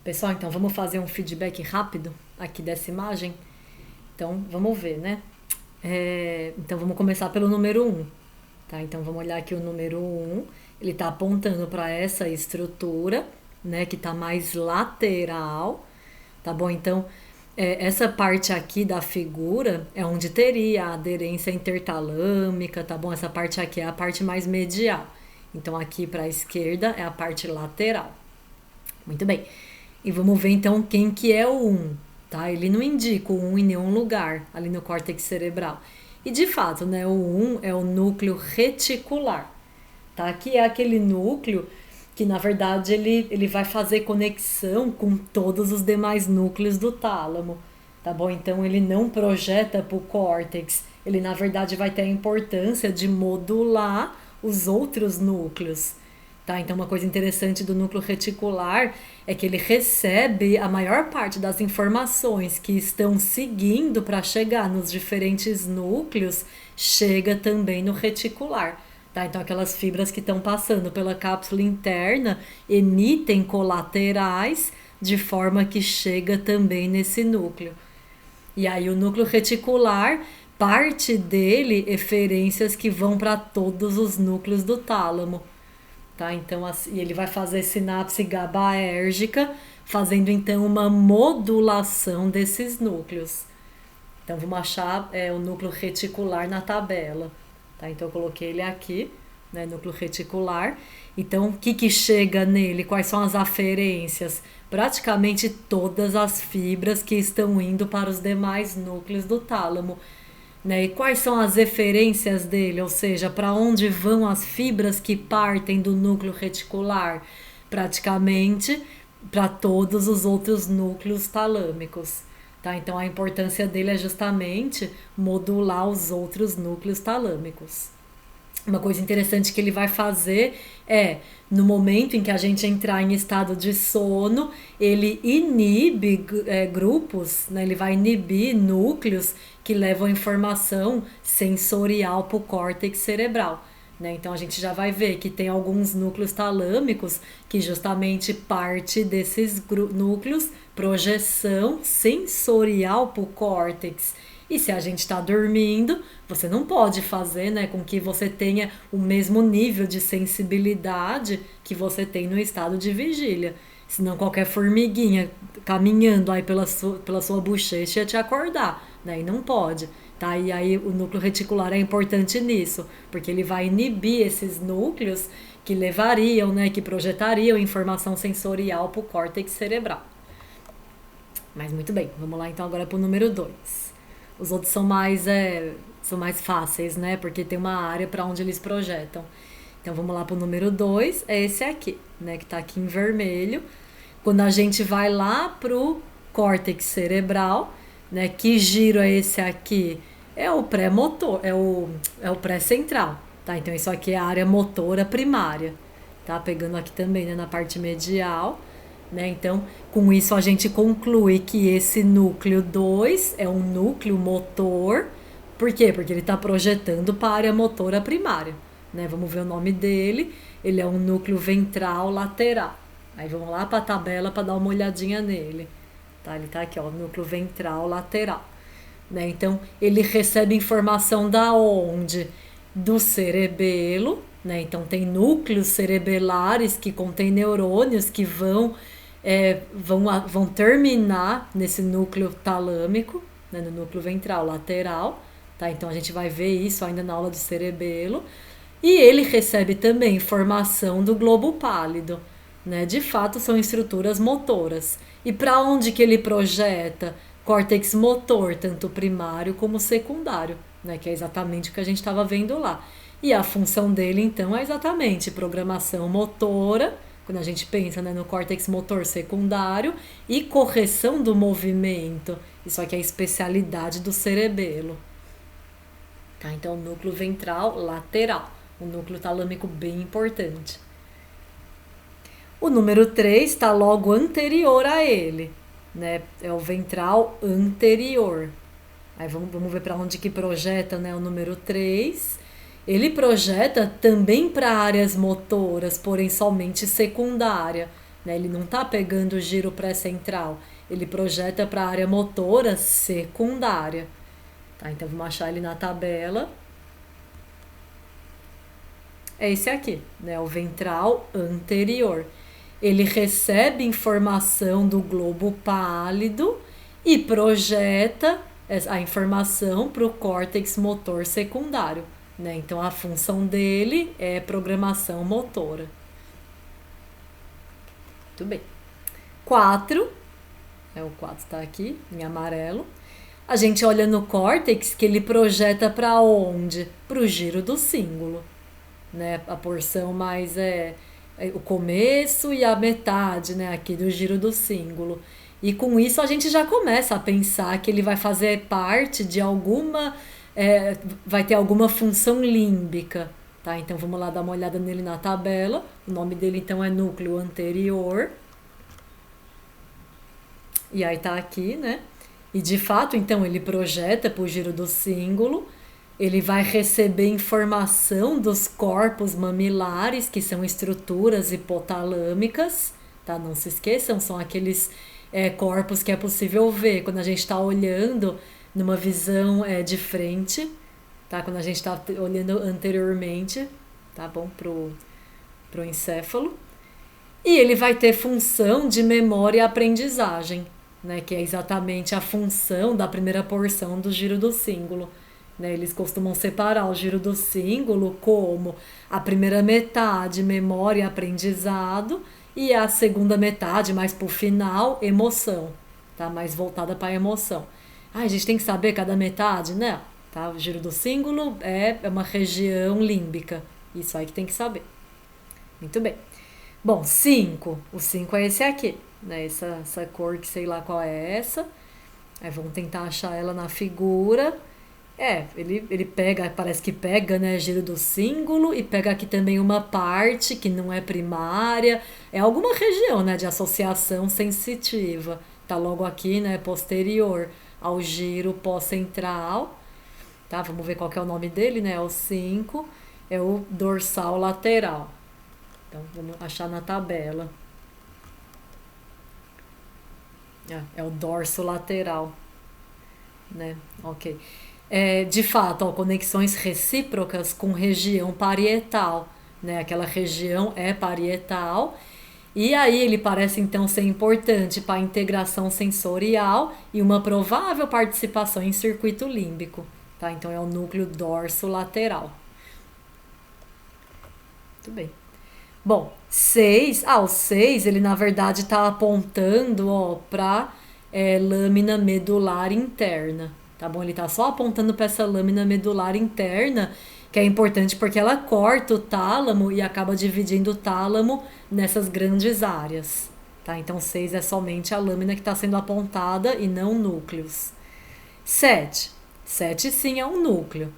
Pessoal, então vamos fazer um feedback rápido aqui dessa imagem? Então vamos ver, né? Então vamos começar pelo número um, tá? Então vamos olhar aqui o número um. Ele está apontando para essa estrutura, né? Que está mais lateral, tá bom? Então essa parte aqui da figura é onde teria a aderência intertalâmica, tá bom? Essa parte aqui é a parte mais medial. Então aqui para a esquerda é a parte lateral. Muito bem. E vamos ver então quem que é o 1, tá? Ele não indica o 1 em nenhum lugar ali no córtex cerebral. E de fato, né, o 1 é o núcleo reticular, tá? Que é aquele núcleo que na verdade ele vai fazer conexão com todos os demais núcleos do tálamo, tá bom? Então ele não projeta para o córtex, ele na verdade vai ter a importância de modular os outros núcleos. Tá? Então, uma coisa interessante do núcleo reticular é que ele recebe a maior parte das informações que estão seguindo para chegar nos diferentes núcleos, chega também no reticular. Tá? Então, aquelas fibras que estão passando pela cápsula interna emitem colaterais de forma que chega também nesse núcleo. E aí, o núcleo reticular, parte dele, eferências que vão para todos os núcleos do tálamo. Tá? Então, assim, ele vai fazer sinapse GABAérgica, fazendo então uma modulação desses núcleos. Então, vamos achar o núcleo reticular na tabela. Tá? Então, eu coloquei ele aqui, né, núcleo reticular. Então, o que chega nele? Quais são as aferências? Praticamente todas as fibras que estão indo para os demais núcleos do tálamo. Né? E quais são as referências dele, ou seja, para onde vão as fibras que partem do núcleo reticular? Praticamente para todos os outros núcleos talâmicos. Tá? Então a importância dele é justamente modular os outros núcleos talâmicos. Uma coisa interessante que ele vai fazer é, no momento em que a gente entrar em estado de sono, ele inibe grupos, né? Ele vai inibir núcleos que levam informação sensorial para o córtex cerebral. Né? Então a gente já vai ver que tem alguns núcleos talâmicos que justamente parte desses núcleos, projeção sensorial para o córtex. E se a gente está dormindo, você não pode fazer, né, com que você tenha o mesmo nível de sensibilidade que você tem no estado de vigília. Senão qualquer formiguinha caminhando aí pela sua bochecha ia te acordar, né? E não pode. Tá? E aí o núcleo reticular é importante nisso, porque ele vai inibir esses núcleos que levariam, né, que projetariam informação sensorial para o córtex cerebral. Mas muito bem, vamos lá então agora para o número 2. Os outros são mais fáceis, né? Porque tem uma área para onde eles projetam. Então vamos lá para o número 2, é esse aqui, né? Que está aqui em vermelho. Quando a gente vai lá pro córtex cerebral, né? Que giro é esse aqui? É o pré-motor, é o pré-central, tá? Então isso aqui é a área motora primária, tá? Pegando aqui também, né, na parte medial. Né? Então, com isso a gente conclui que esse núcleo 2 é um núcleo motor. Por quê? Porque ele está projetando para a área motora primária. Né? Vamos ver o nome dele. Ele é um núcleo ventral lateral. Aí vamos lá para a tabela para dar uma olhadinha nele. Tá? Ele está aqui, ó, núcleo ventral lateral. Né? Então, ele recebe informação da onde? Do cerebelo. Né? Então, tem núcleos cerebelares que contêm neurônios que vão terminar nesse núcleo talâmico, né, no núcleo ventral lateral. Tá? Então a gente vai ver isso ainda na aula do cerebelo. E ele recebe também informação do globo pálido. Né? De fato, são estruturas motoras. E para onde que ele projeta? Córtex motor, tanto primário como secundário, né? Que é exatamente o que a gente estava vendo lá. E a função dele, então, é exatamente programação motora, quando a gente pensa, né, no córtex motor secundário, e correção do movimento. Isso aqui é a especialidade do cerebelo. Tá? Então, núcleo ventral lateral. Um núcleo talâmico bem importante. O número 3 está logo anterior a ele. Né? É o ventral anterior. Aí vamos ver para onde que projeta, né, o número 3. Ele projeta também para áreas motoras, porém somente secundária. né? Ele não está pegando o giro pré-central, ele projeta para a área motora secundária. Tá? Então vamos achar ele na tabela. É esse aqui, né? O ventral anterior. Ele recebe informação do globo pálido e projeta a informação para o córtex motor secundário, né? Então a função dele é programação motora. Muito bem. 4, o 4 está aqui em amarelo. A gente olha no córtex que ele projeta para onde? Para o giro do símbolo, né? A porção mais o começo e a metade, né, aqui do giro do símbolo. E com isso a gente já começa a pensar que ele vai fazer parte de alguma, vai ter alguma função límbica, tá? Então vamos lá dar uma olhada nele na tabela. O nome dele então é núcleo anterior. E aí tá aqui, né? E de fato, então, ele projeta para o giro do símbolo. Ele vai receber informação dos corpos mamilares, que são estruturas hipotalâmicas, tá? Não se esqueçam, são aqueles corpos que é possível ver quando a gente está olhando numa visão de frente, tá? Quando a gente está olhando anteriormente, tá bom? Pro encéfalo. E ele vai ter função de memória e aprendizagem, né? Que é exatamente a função da primeira porção do giro do símbolo. Né, eles costumam separar o giro do símbolo como a primeira metade, memória e aprendizado, e a segunda metade, mais pro final, emoção, tá? Mais voltada para a emoção. A gente tem que saber cada metade, né? Tá? O giro do símbolo é uma região límbica, isso aí que tem que saber. Muito bem. Bom, 5. O 5 é esse aqui, né? Essa cor que sei lá qual é essa. Aí vamos tentar achar ela na figura. Ele pega, parece que pega, né, giro do símbolo e pega aqui também uma parte que não é primária, é alguma região, né, de associação sensitiva, tá logo aqui, né, posterior ao giro pós-central, tá, vamos ver qual que é o nome dele, né, o 5, é o dorsal lateral, então vamos achar na tabela, é o dorso lateral, né, ok. De fato, conexões recíprocas com região parietal, né? Aquela região é parietal e aí ele parece então ser importante para a integração sensorial e uma provável participação em circuito límbico, tá? Então é o núcleo dorso-lateral. Muito bem. Bom, 6, o 6 ele na verdade está apontando para lâmina medular interna. Tá bom? Ele tá só apontando para essa lâmina medular interna, que é importante porque ela corta o tálamo e acaba dividindo o tálamo nessas grandes áreas. Tá? Então 6 é somente a lâmina que está sendo apontada e não núcleos. 7. 7 sim é um núcleo,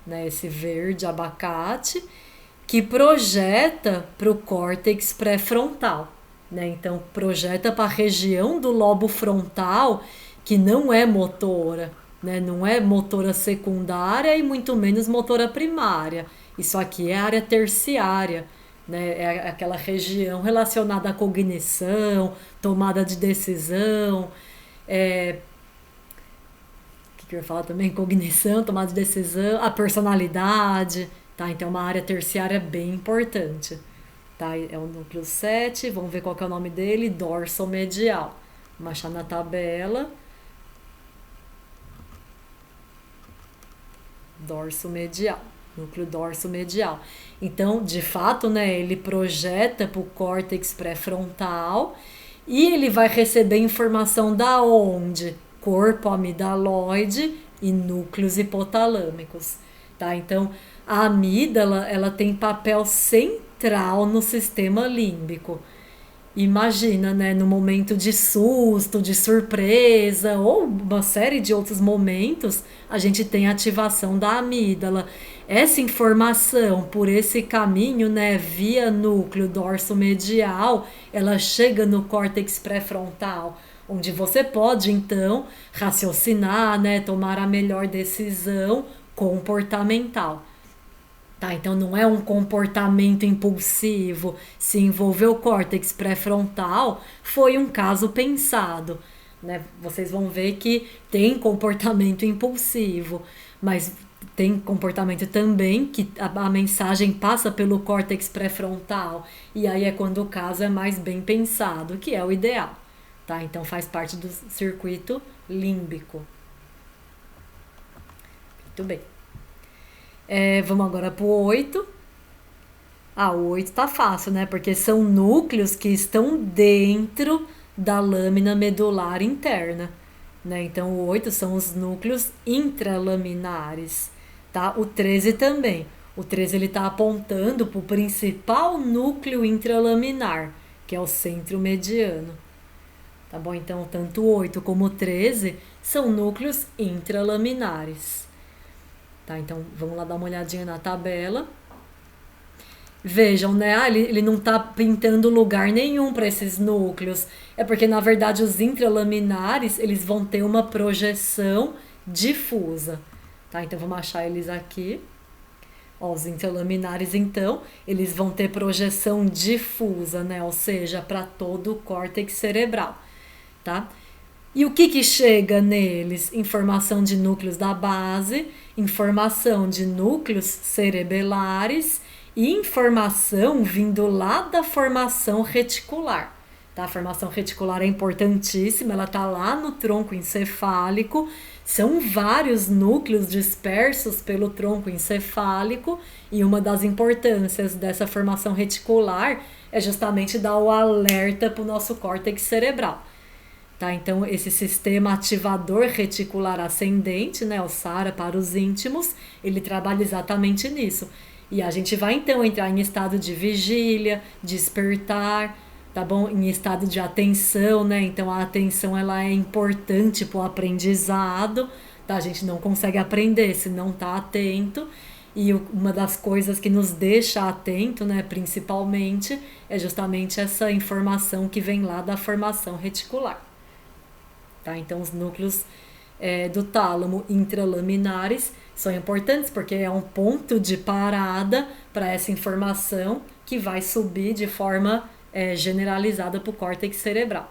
né? Esse verde abacate que projeta para o córtex pré-frontal. Né? Então projeta para a região do lobo frontal que não é motora. Né? Não é motora secundária e muito menos motora primária. Isso aqui é a área terciária, né? É aquela região relacionada à cognição, tomada de decisão, o que eu ia falar também? Cognição, tomada de decisão, a personalidade, tá? Então é uma área terciária bem importante. Tá? É o núcleo 7, vamos ver qual que é o nome dele, dorsomedial. Vamos achar na tabela. Dorso medial, núcleo dorso medial. Então, de fato, né, ele projeta para o córtex pré-frontal e ele vai receber informação da onde? Corpo amidaloide e núcleos hipotalâmicos, tá? Então, a amígdala, ela tem papel central no sistema límbico. Imagina, né, no momento de susto, de surpresa ou uma série de outros momentos, a gente tem a ativação da amígdala. Essa informação por esse caminho, né, via núcleo dorso-medial, ela chega no córtex pré-frontal, onde você pode então raciocinar, né, tomar a melhor decisão comportamental. Tá? Então não é um comportamento impulsivo. Se envolveu o córtex pré-frontal, foi um caso pensado. Né? Vocês vão ver que tem comportamento impulsivo, mas tem comportamento também que a mensagem passa pelo córtex pré-frontal, e aí é quando o caso é mais bem pensado, que é o ideal. Tá? Então faz parte do circuito límbico. Muito bem. Vamos agora para o 8. O 8 tá fácil, né? Porque são núcleos que estão dentro da lâmina medular interna. Né? Então, o 8 são os núcleos intralaminares. Tá? O 13 também. O 13 ele está apontando para o principal núcleo intralaminar, que é o centro mediano. Tá bom? Então, tanto o 8 como o 13 são núcleos intralaminares. Tá? Então, vamos lá dar uma olhadinha na tabela. Vejam, né? Ele não está pintando lugar nenhum para esses núcleos. É porque, na verdade, os intralaminares eles vão ter uma projeção difusa. Tá? Então, vamos achar eles aqui. Ó, os intralaminares, então, eles vão ter projeção difusa, né? Ou seja, para todo o córtex cerebral. Tá? E o que chega neles? Informação de núcleos da base, informação de núcleos cerebelares e informação vindo lá da formação reticular. Tá? A formação reticular é importantíssima, ela está lá no tronco encefálico, são vários núcleos dispersos pelo tronco encefálico, e uma das importâncias dessa formação reticular é justamente dar o alerta para o nosso córtex cerebral. Tá? Então, esse sistema ativador reticular ascendente, né, o SARA para os íntimos, ele trabalha exatamente nisso. E a gente vai, então, entrar em estado de vigília, despertar, tá bom? Em estado de atenção, né? Então, a atenção, ela é importante para o aprendizado, tá? A gente não consegue aprender se não está atento. E uma das coisas que nos deixa atento, né, principalmente, é justamente essa informação que vem lá da formação reticular. Tá? Então, os núcleos do tálamo intralaminares são importantes porque é um ponto de parada para essa informação que vai subir de forma generalizada para o córtex cerebral.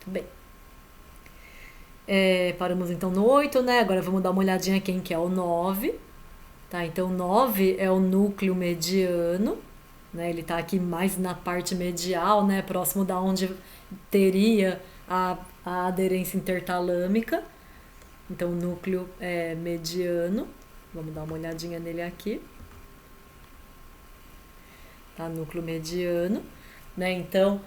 Muito bem. Paramos então no 8, né? Agora vamos dar uma olhadinha quem que é o 9. Tá? Então, o 9 é o núcleo mediano. Né? Ele está aqui mais na parte medial, né? Próximo da onde teria a aderência intertalâmica. Então, o núcleo mediano. Vamos dar uma olhadinha nele aqui. Tá? Núcleo mediano. Né? Então,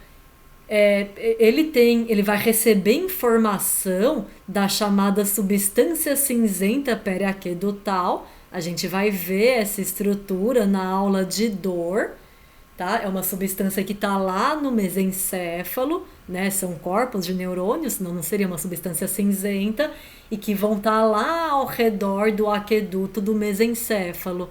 ele vai receber informação da chamada substância cinzenta periaquedutal. A gente vai ver essa estrutura na aula de dor. Tá? É uma substância que está lá no mesencéfalo, né? São corpos de neurônios, senão não seria uma substância cinzenta, e que vão estar lá ao redor do aqueduto do mesencéfalo.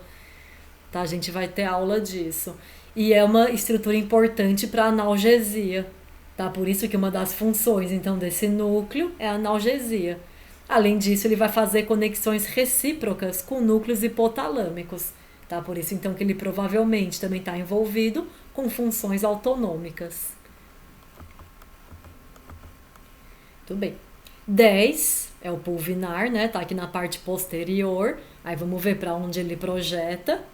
Tá? A gente vai ter aula disso. E é uma estrutura importante para analgesia. Tá? Por isso que uma das funções então, desse núcleo é a analgesia. Além disso, ele vai fazer conexões recíprocas com núcleos hipotalâmicos. Tá? Por isso, então, que ele provavelmente também está envolvido com funções autonômicas. Tudo bem. 10 é o pulvinar, né? Tá aqui na parte posterior. Aí vamos ver para onde ele projeta.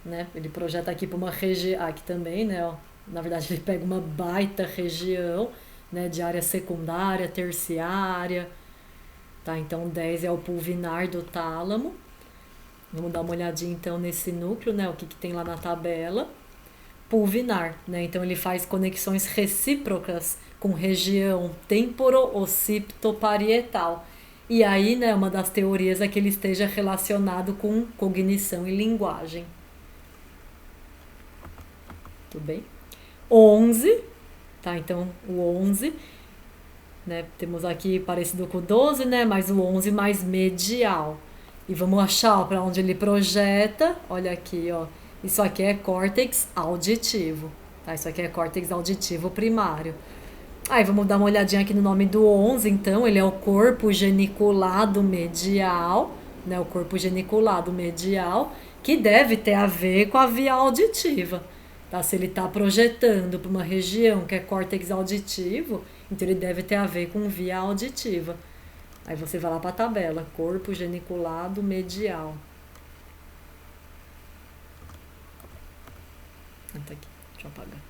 Né? Ele projeta aqui para uma região. Aqui também, né? Ó. Na verdade, ele pega uma baita região, né? De área secundária, terciária. Tá? Então, 10 é o pulvinar do tálamo. Vamos dar uma olhadinha então nesse núcleo, né? O que tem lá na tabela. Pulvinar, né? Então ele faz conexões recíprocas com região temporo-occipito-parietal. E aí, né, uma das teorias é que ele esteja relacionado com cognição e linguagem. Tudo bem? 11, tá? Então o 11, né? Temos aqui parecido com o 12, né? Mas o 11 mais medial. E vamos achar para onde ele projeta. Olha aqui, ó. Isso aqui é córtex auditivo. Tá? Isso aqui é córtex auditivo primário. Aí vamos dar uma olhadinha aqui no nome do 11. Então, ele é o corpo geniculado medial. né, o corpo geniculado medial, que deve ter a ver com a via auditiva. Tá? Se ele está projetando para uma região que é córtex auditivo, então ele deve ter a ver com via auditiva. Aí você vai lá para a tabela, corpo geniculado medial. Tá aqui, deixa eu apagar.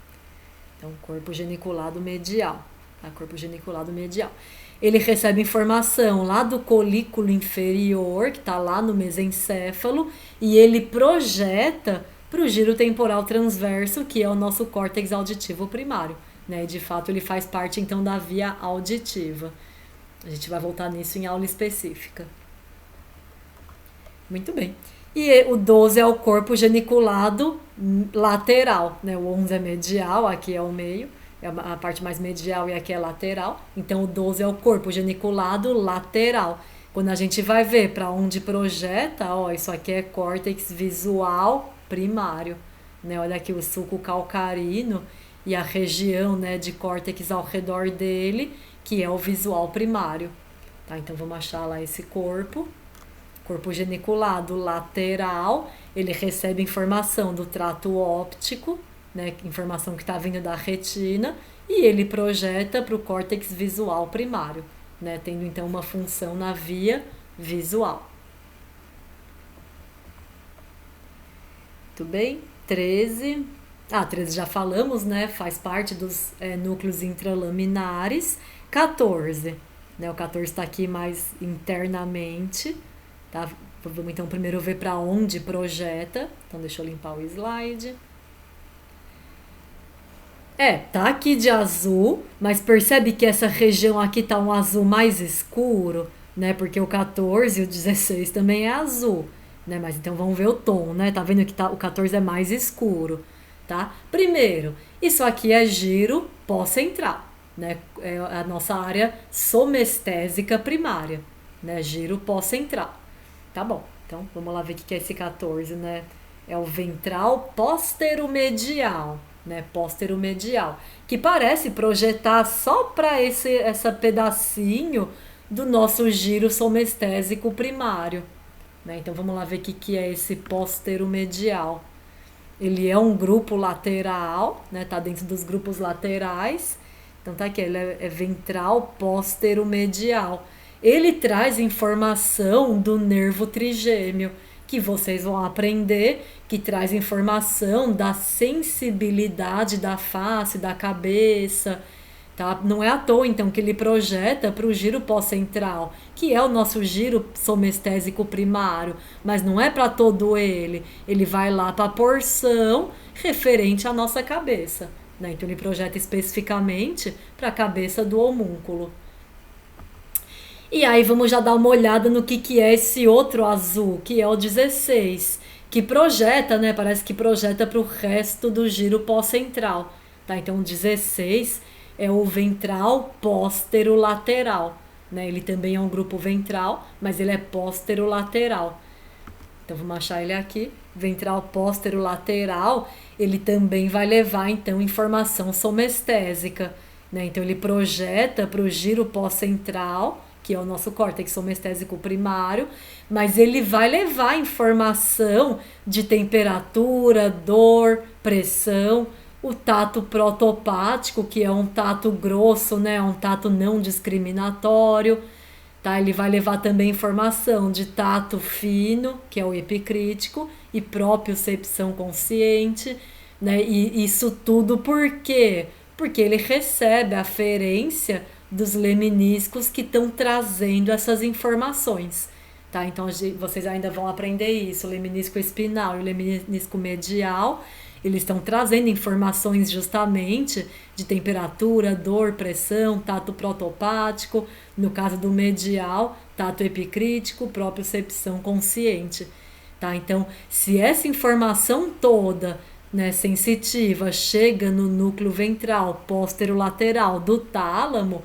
Então, corpo geniculado medial. Tá? Corpo geniculado medial. Ele recebe informação lá do colículo inferior, que está lá no mesencéfalo, e ele projeta para o giro temporal transverso, que é o nosso córtex auditivo primário. Né? E, de fato, ele faz parte, então, da via auditiva. A gente vai voltar nisso em aula específica. Muito bem. E o 12 é o corpo geniculado lateral, né? O 11 é medial, aqui é o meio, é a parte mais medial e aqui é lateral. Então o 12 é o corpo geniculado lateral. Quando a gente vai ver para onde projeta, ó, isso aqui é córtex visual primário, né? Olha aqui o sulco calcarino e a região, né, de córtex ao redor dele, que é o visual primário. Tá? Então vamos achar lá esse corpo. Corpo geniculado lateral, ele recebe informação do trato óptico, né, informação que está vindo da retina, e ele projeta para o córtex visual primário, né, tendo então uma função na via visual. Muito bem? 13. 13 já falamos, né, faz parte dos núcleos intralaminares. 14. Né, o 14 está aqui mais internamente. Tá? Vamos então primeiro ver para onde projeta. Então deixa eu limpar o slide. Tá aqui de azul, mas percebe que essa região aqui tá um azul mais escuro, né? Porque o 14 e o 16 também é azul, né? Mas então vamos ver o tom, né? Tá vendo que o 14 é mais escuro, tá? Primeiro, isso aqui é giro pós-central, né? É a nossa área somestésica primária, né? Giro pós-central. Tá bom, então vamos lá ver o que é esse 14, né? É o ventral póstero-medial, né? Póstero-medial, que parece projetar só para essa pedacinho do nosso giro somestésico primário, né? Então vamos lá ver o que é esse póstero-medial. Ele é um grupo lateral, né? Tá dentro dos grupos laterais. Então tá aqui, ele é ventral póstero-medial. Ele traz informação do nervo trigêmeo, que vocês vão aprender, que traz informação da sensibilidade da face, da cabeça, tá? Não é à toa, então, que ele projeta para o giro pós-central, que é o nosso giro somestésico primário, mas não é para todo ele. Ele vai lá para a porção referente à nossa cabeça, né? Então, ele projeta especificamente para a cabeça do homúnculo. E aí vamos já dar uma olhada no que é esse outro azul, que é o 16, que projeta, né? Parece que projeta para o resto do giro pós-central, tá? Então o 16 é o ventral póstero-lateral, né? Ele também é um grupo ventral, mas ele é póstero-lateral. Então vamos achar ele aqui, ventral póstero-lateral, ele também vai levar então informação somestésica, né? Então ele projeta para o giro pós-central, que é o nosso córtex somestésico primário, mas ele vai levar informação de temperatura, dor, pressão, o tato protopático, que é um tato grosso, né, um tato não discriminatório, tá? Ele vai levar também informação de tato fino, que é o epicrítico, e propriocepção consciente, né? E isso tudo por quê? Porque ele recebe a aferência dos leminiscos que estão trazendo essas informações, tá? Então vocês ainda vão aprender isso, o leminisco espinal e o leminisco medial, eles estão trazendo informações justamente de temperatura, dor, pressão, tato protopático, no caso do medial, tato epicrítico, propriocepção consciente, tá? Então, se essa informação toda, né, sensitiva chega no núcleo ventral póstero-lateral do tálamo,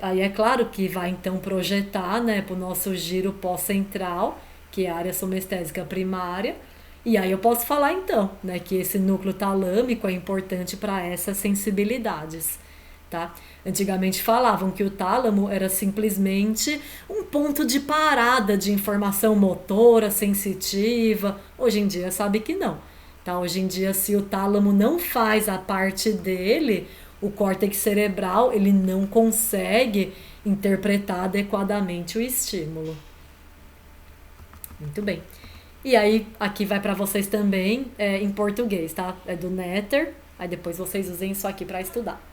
aí é claro que vai então projetar, né, para o nosso giro pós-central, que é a área somestésica primária, e aí eu posso falar então, né, que esse núcleo talâmico é importante para essas sensibilidades, tá? Antigamente falavam que o tálamo era simplesmente um ponto de parada de informação motora, sensitiva. Hoje em dia sabe que não, tá? Hoje em dia, se o tálamo não faz a parte dele, o córtex cerebral ele não consegue interpretar adequadamente o estímulo. Muito bem. E aí, aqui vai para vocês também em português, tá? É do Netter, aí depois vocês usem isso aqui para estudar.